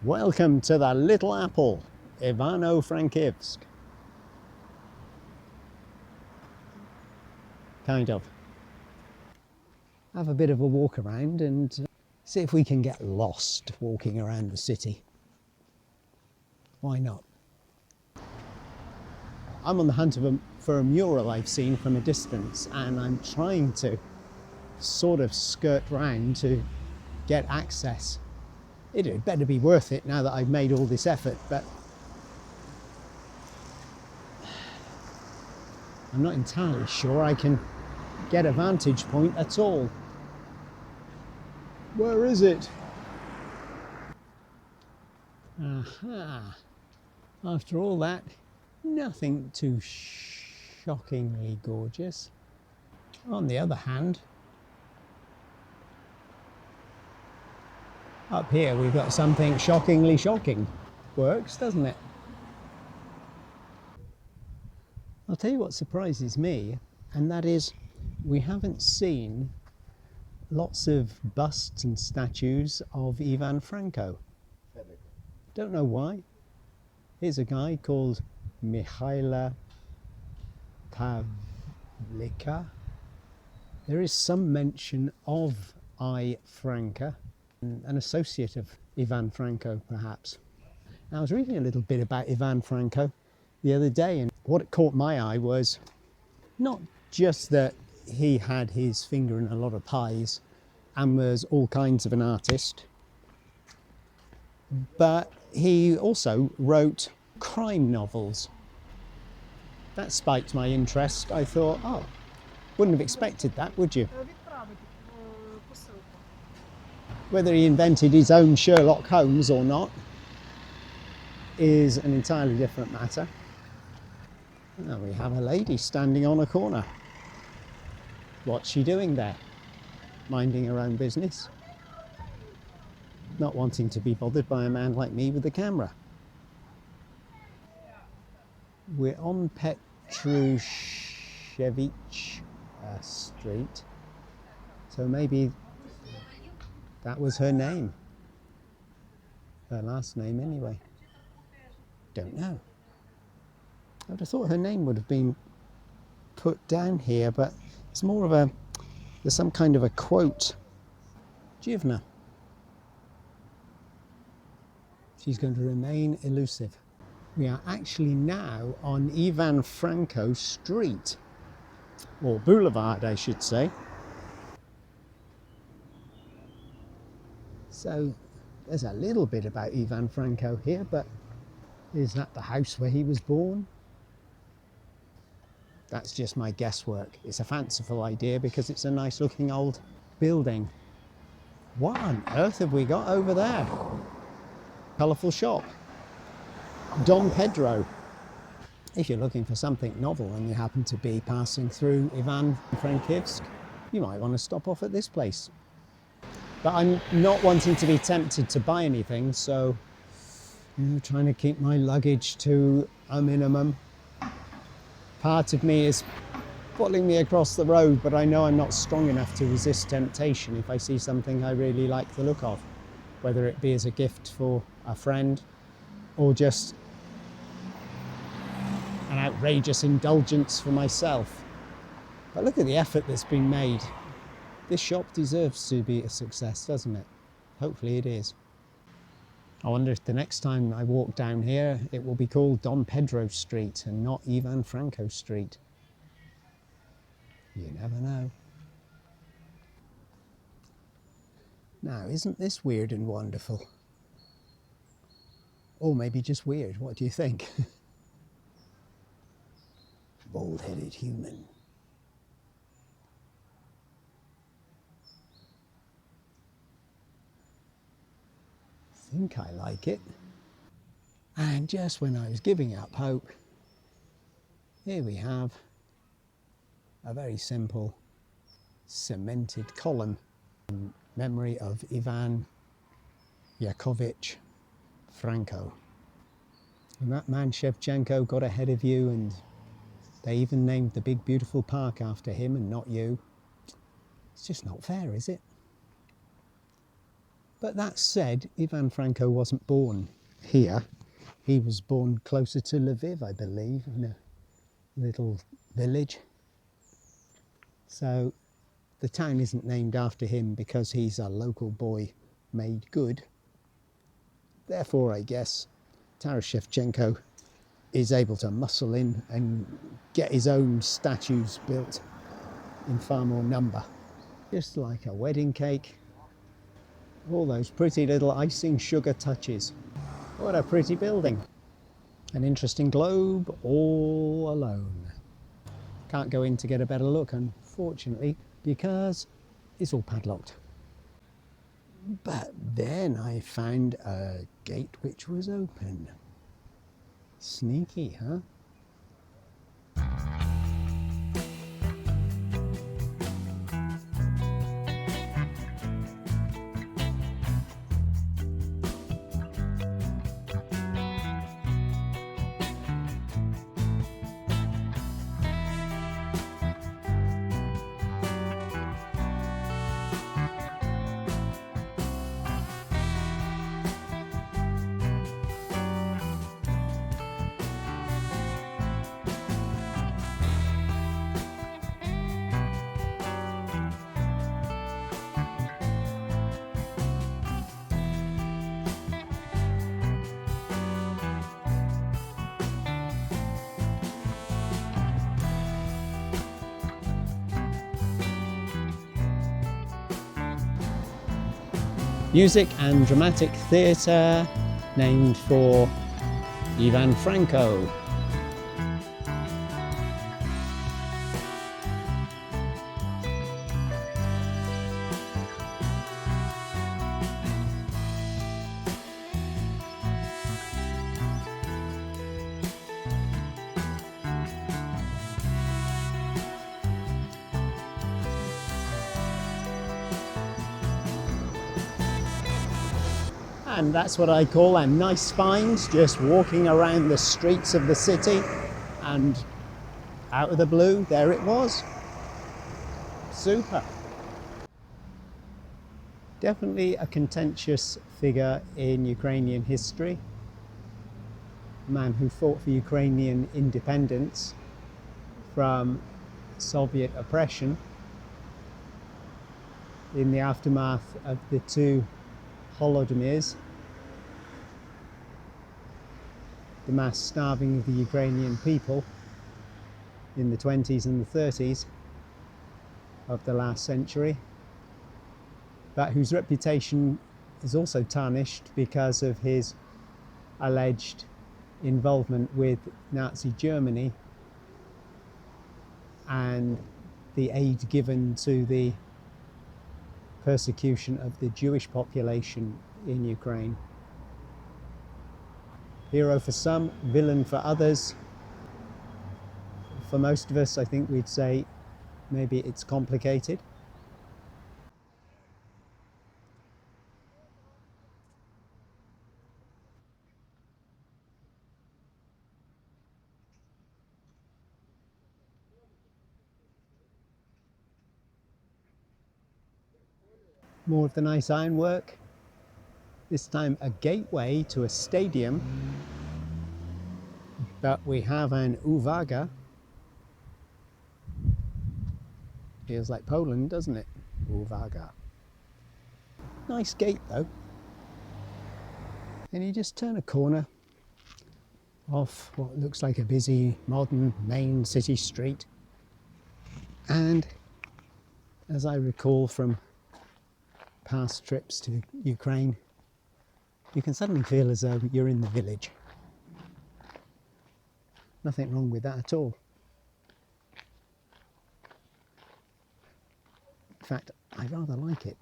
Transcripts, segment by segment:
Welcome to the Little Apple, Ivano Frankivsk. Kind of. Have a bit of a walk around and see if we can get lost walking around the city. Why not? I'm on the hunt for a mural I've seen from a distance, and I'm trying to sort of skirt round to get access. It'd better be worth it now that I've made all this effort, but I'm not entirely sure I can get a vantage point at all. Where is it? Aha. After all that, nothing too shockingly gorgeous. On the other hand, up here we've got something shockingly shocking. Works, doesn't it? I'll tell you what surprises me, and that is we haven't seen lots of busts and statues of Ivan Franko. Don't know why. Here's a guy called Mihaila Pavlika. There is some mention of I. Franka, an associate of Ivan Franko perhaps. Now, I was reading a little bit about Ivan Franko the other day, and what caught my eye was not just that he had his finger in a lot of pies and was all kinds of an artist, but he also wrote crime novels. That spiked my interest. I thought, oh, wouldn't have expected that, would you? Whether he invented his own Sherlock Holmes or not is an entirely different matter. Now we have a lady standing on a corner. What's she doing there? Minding her own business? Not wanting to be bothered by a man like me with a camera. We're on Petrushevich Street, so maybe that was her name. Her last name anyway. Don't know. I would have thought her name would have been put down here, but it's more of a, there's some kind of a quote. Jivna. She's going to remain elusive. We are actually now on Ivan Franko Street, or Boulevard I should say. So there's a little bit about Ivan Franko here, but is that the house where he was born? That's just my guesswork. It's a fanciful idea because it's a nice looking old building. What on earth have we got over there? Colourful shop. Dom Pedro. If you're looking for something novel and you happen to be passing through Ivano Frankivsk, you might want to stop off at this place. But I'm not wanting to be tempted to buy anything, so trying to keep my luggage to a minimum. Part of me is pulling me across the road, but I know I'm not strong enough to resist temptation if I see something I really like the look of, whether it be as a gift for a friend or just an outrageous indulgence for myself. But look at the effort that's been made. This shop deserves to be a success, doesn't it? Hopefully it is. I wonder if the next time I walk down here, it will be called Dom Pedro Street and not Ivan Franko Street. You never know. Now, isn't this weird and wonderful? Or maybe just weird, what do you think? Bald-headed human. I think I like it. And just when I was giving up hope, here we have a very simple cemented column in memory of Ivan Yakovich Franko. And that man Shevchenko got ahead of you, and they even named the big beautiful park after him and not you. It's just not fair, is it? But that said, Ivan Franko wasn't born here. He was born closer to Lviv, I believe, in a little village. So the town isn't named after him because he's a local boy made good. Therefore, I guess, Taras Shevchenko is able to muscle in and get his own statues built in far more number. Just like a wedding cake. All those pretty little icing sugar touches. What a pretty building. An interesting globe all alone. Can't go in to get a better look, unfortunately, because it's all padlocked. But then I found a gate which was open. Sneaky, huh? Music and dramatic theatre named for Ivan Franko. And that's what I call them, nice finds, just walking around the streets of the city, and out of the blue, there it was. Super. Definitely a contentious figure in Ukrainian history. A man who fought for Ukrainian independence from Soviet oppression in the aftermath of the two Holodomors, the mass starving of the Ukrainian people in the 20s and the 30s of the last century, but whose reputation is also tarnished because of his alleged involvement with Nazi Germany and the aid given to the persecution of the Jewish population in Ukraine. Hero for some, villain for others. For most of us, I think we'd say maybe it's complicated. More of the nice ironwork. This time a gateway to a stadium. But we have an uwaga. Feels like Poland, doesn't it? Uwaga. Nice gate though. And you just turn a corner off what looks like a busy modern main city street. And as I recall from past trips to Ukraine, you can suddenly feel as though you're in the village. Nothing wrong with that at all. In fact, I rather like it.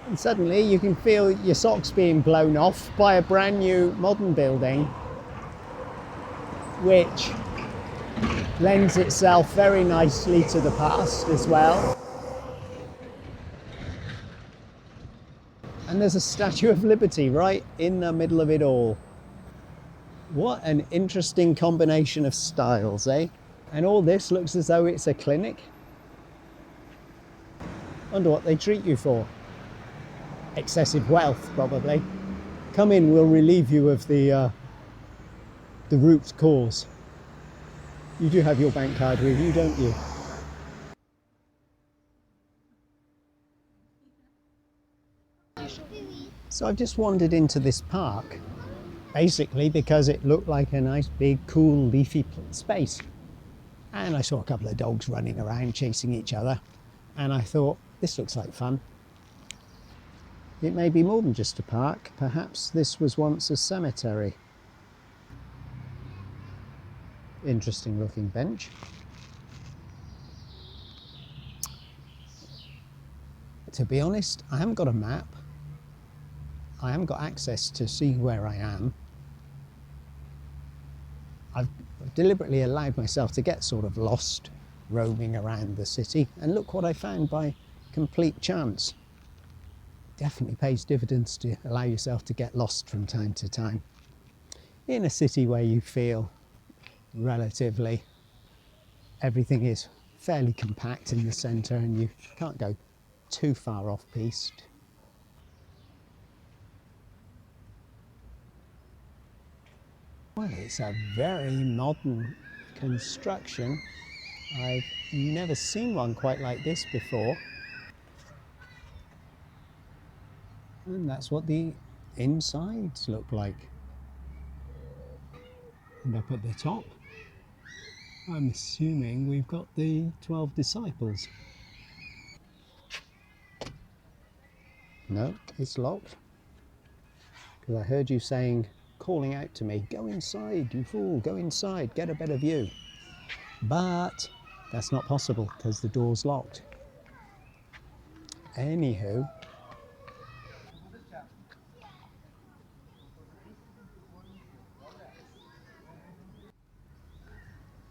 And suddenly you can feel your socks being blown off by a brand new modern building, which lends itself very nicely to the past as well. And there's a Statue of Liberty right in the middle of it all. What an interesting combination of styles, eh? And all this looks as though it's a clinic. Wonder what they treat you for. excessive wealth, probably. Come in, we'll relieve you of the root cause. You do have your bank card with you, don't you? So I've just wandered into this park, basically because it looked like a nice big cool leafy space. And I saw a couple of dogs running around chasing each other, and I thought, this looks like fun. It may be more than just a park. Perhaps this was once a cemetery. Interesting looking bench. To be honest, I haven't got a map. I haven't got access to see where I am. I've deliberately allowed myself to get sort of lost roaming around the city, and look what I found by complete chance. Definitely pays dividends to allow yourself to get lost from time to time in a city where you feel relatively everything is fairly compact in the centre and you can't go too far off piste. Well, it's a very modern construction. I've never seen one quite like this before. And that's what the insides look like. And up at the top, I'm assuming we've got the 12 disciples. No, it's locked. Because I heard you calling out to me, go inside, you fool, go inside, get a better view. But that's not possible because the door's locked. Anywho,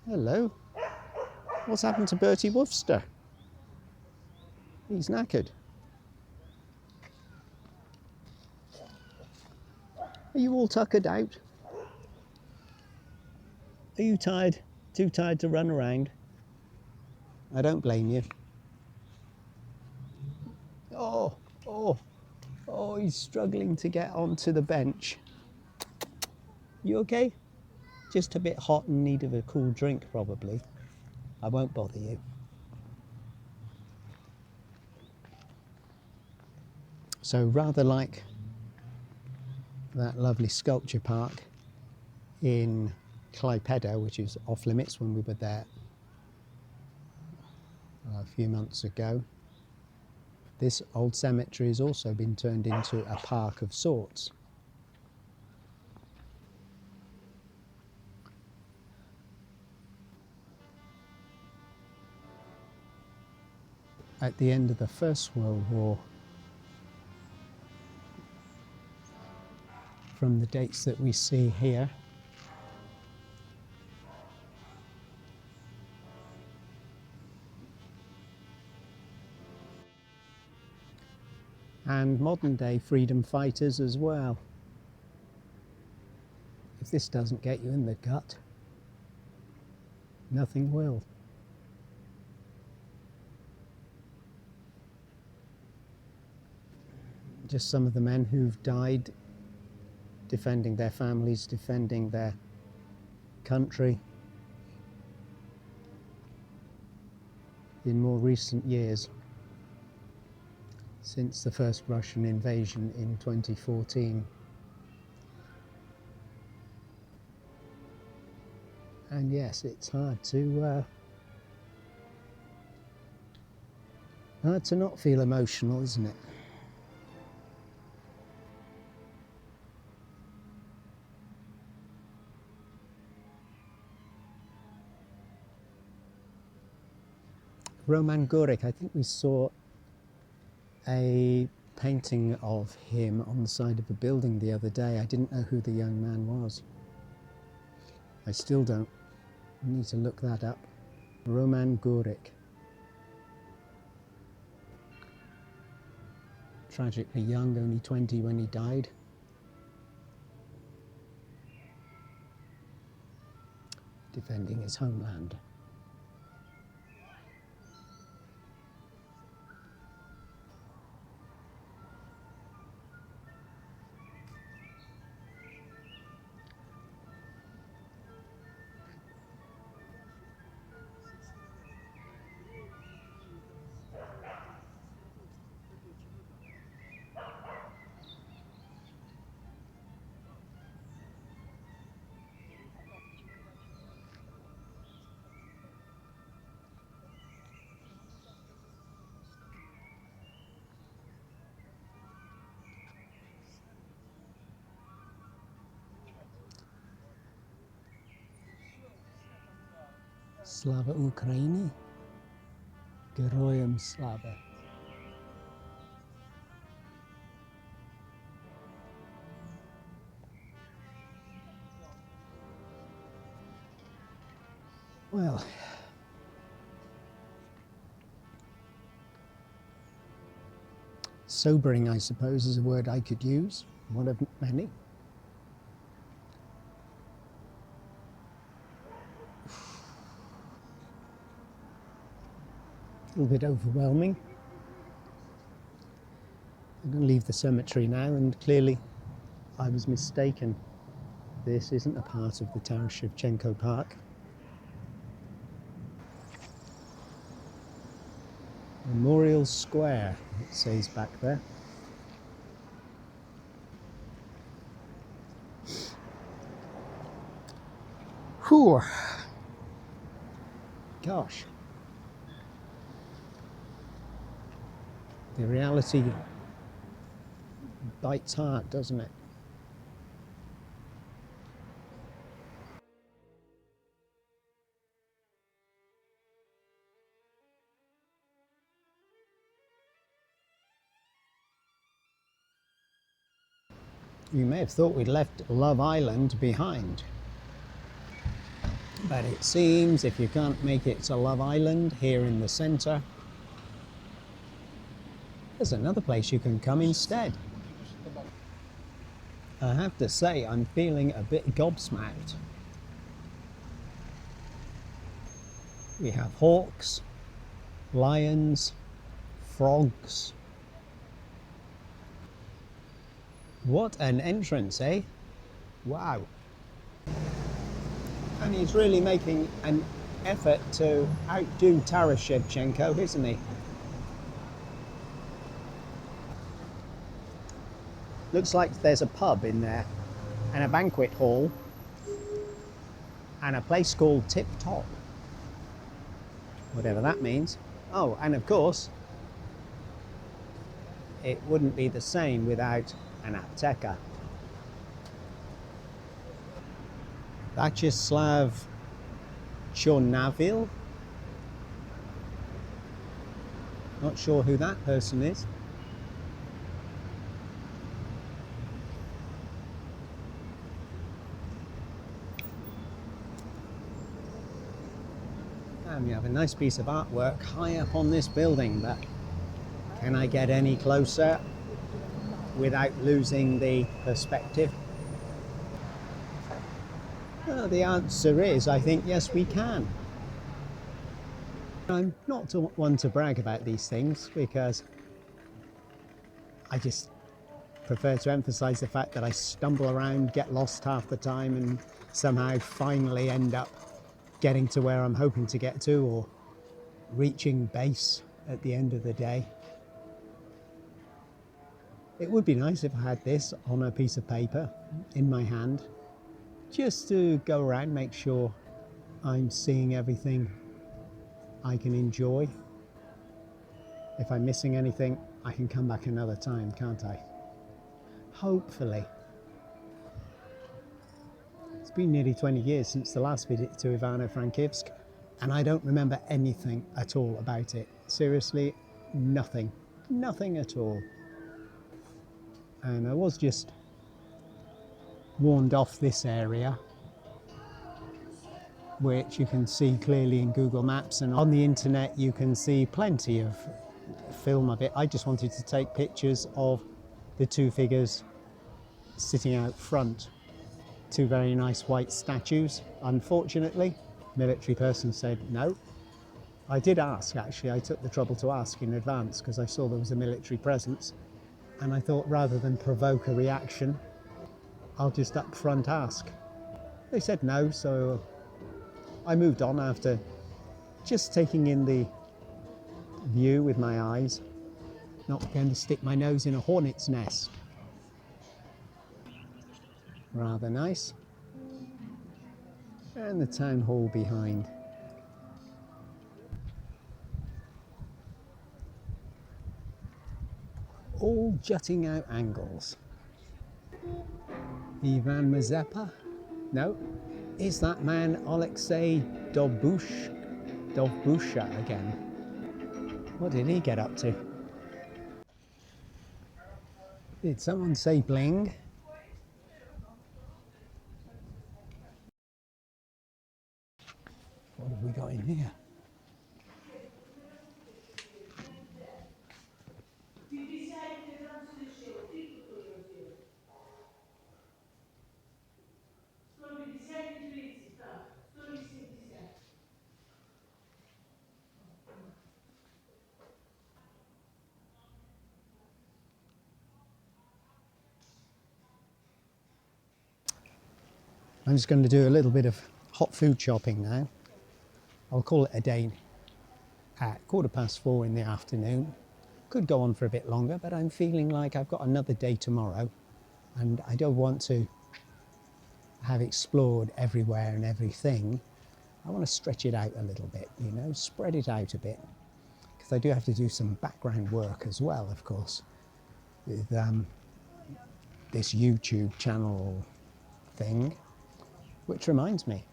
hello. What's happened to Bertie Woofster? He's knackered. Are you all tuckered out? Are you tired? Too tired to run around? I don't blame you. Oh, he's struggling to get onto the bench. You okay? Just a bit hot and need of a cool drink, probably. I won't bother you. So rather like that lovely sculpture park in Klaipeda, which is off limits when we were there a few months ago, this old cemetery has also been turned into a park of sorts. At the end of the First World War, from the dates that we see here, and modern day freedom fighters as well. If this doesn't get you in the gut, nothing will. Just some of the men who've died defending their families, defending their country in more recent years, since the first Russian invasion in 2014. And yes, it's hard to not feel emotional, isn't it? Roman Gurek, I think we saw a painting of him on the side of a building the other day. I didn't know who the young man was. I still don't. I need to look that up. Roman Gurek. Tragically young, only 20 when he died. Defending his homeland. Slava Ukraini, Geroyam Slava. Well, sobering, I suppose, is a word I could use, one of many. A little bit overwhelming. I'm going to leave the cemetery now, and clearly I was mistaken. This isn't a part of the Taras Shevchenko Park. Memorial Square, it says back there. Whew. Gosh. The reality bites hard, doesn't it? You may have thought we'd left Love Island behind. But it seems if you can't make it to Love Island here in the centre, there's another place you can come instead. I have to say, I'm feeling a bit gobsmacked. We have hawks, lions, frogs. What an entrance, eh? Wow. And he's really making an effort to outdo Taras Shevchenko, isn't he? Looks like there's a pub in there, and a banquet hall, and a place called Tip Top. Whatever that means. Oh, and of course, it wouldn't be the same without an apteka. Vyacheslav Chornavil. Not sure who that person is. And we have a nice piece of artwork high up on this building, but can I get any closer without losing the perspective? Well, the answer is, I think, yes, we can. I'm not one to brag about these things because I just prefer to emphasize the fact that I stumble around, get lost half the time, and somehow finally end up getting to where I'm hoping to get to, or reaching base at the end of the day. It would be nice if I had this on a piece of paper in my hand, just to go around, make sure I'm seeing everything I can enjoy. If I'm missing anything, I can come back another time, can't I? Hopefully. It's been nearly 20 years since the last visit to Ivano Frankivsk, and I don't remember anything at all about it. Seriously, nothing. Nothing at all. And I was just warned off this area, which you can see clearly in Google Maps, and on the internet you can see plenty of film of it. I just wanted to take pictures of the two figures sitting out front. Two very nice white statues. Unfortunately, military person said no. I did ask, actually. I took the trouble to ask in advance because I saw there was a military presence, and I thought rather than provoke a reaction, I'll just up front ask. They said no, so I moved on after just taking in the view with my eyes, not going to stick my nose in a hornet's nest. Rather nice. And the town hall behind. All jutting out angles. Ivan Mazepa? No. Is that man Alexei Dobushk? Dovbusha again. What did he get up to? Did someone say bling? What have we got in here? I'm just going to do a little bit of hot food shopping now. I'll call it a day at 4:15 in the afternoon. Could go on for a bit longer, but I'm feeling like I've got another day tomorrow and I don't want to have explored everywhere and everything. I want to stretch it out a little bit, you know, spread it out a bit, because I do have to do some background work as well, of course, with this YouTube channel thing. Which reminds me,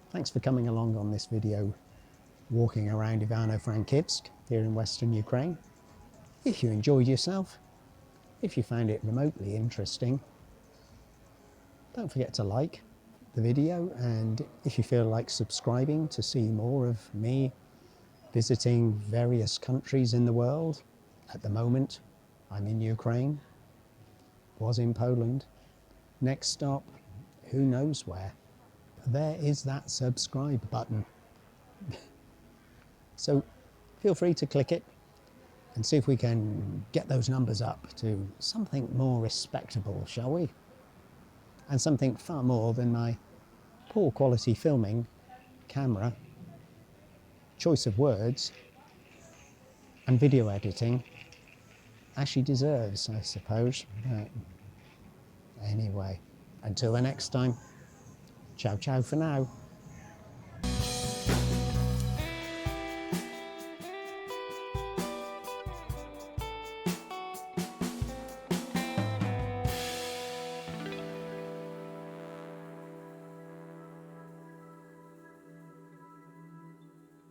thanks for coming along on this video walking around Ivano Frankivsk here in Western Ukraine. If you enjoyed yourself, if you found it remotely interesting, don't forget to like the video, and if you feel like subscribing to see more of me visiting various countries in the world. At the moment, I'm in Ukraine, was in Poland. Next stop, who knows where. There is that subscribe button. So feel free to click it and see if we can get those numbers up to something more respectable, shall we? And something far more than my poor quality filming, camera, choice of words and video editing actually deserves, I suppose. But anyway, until the next time, ciao ciao for now.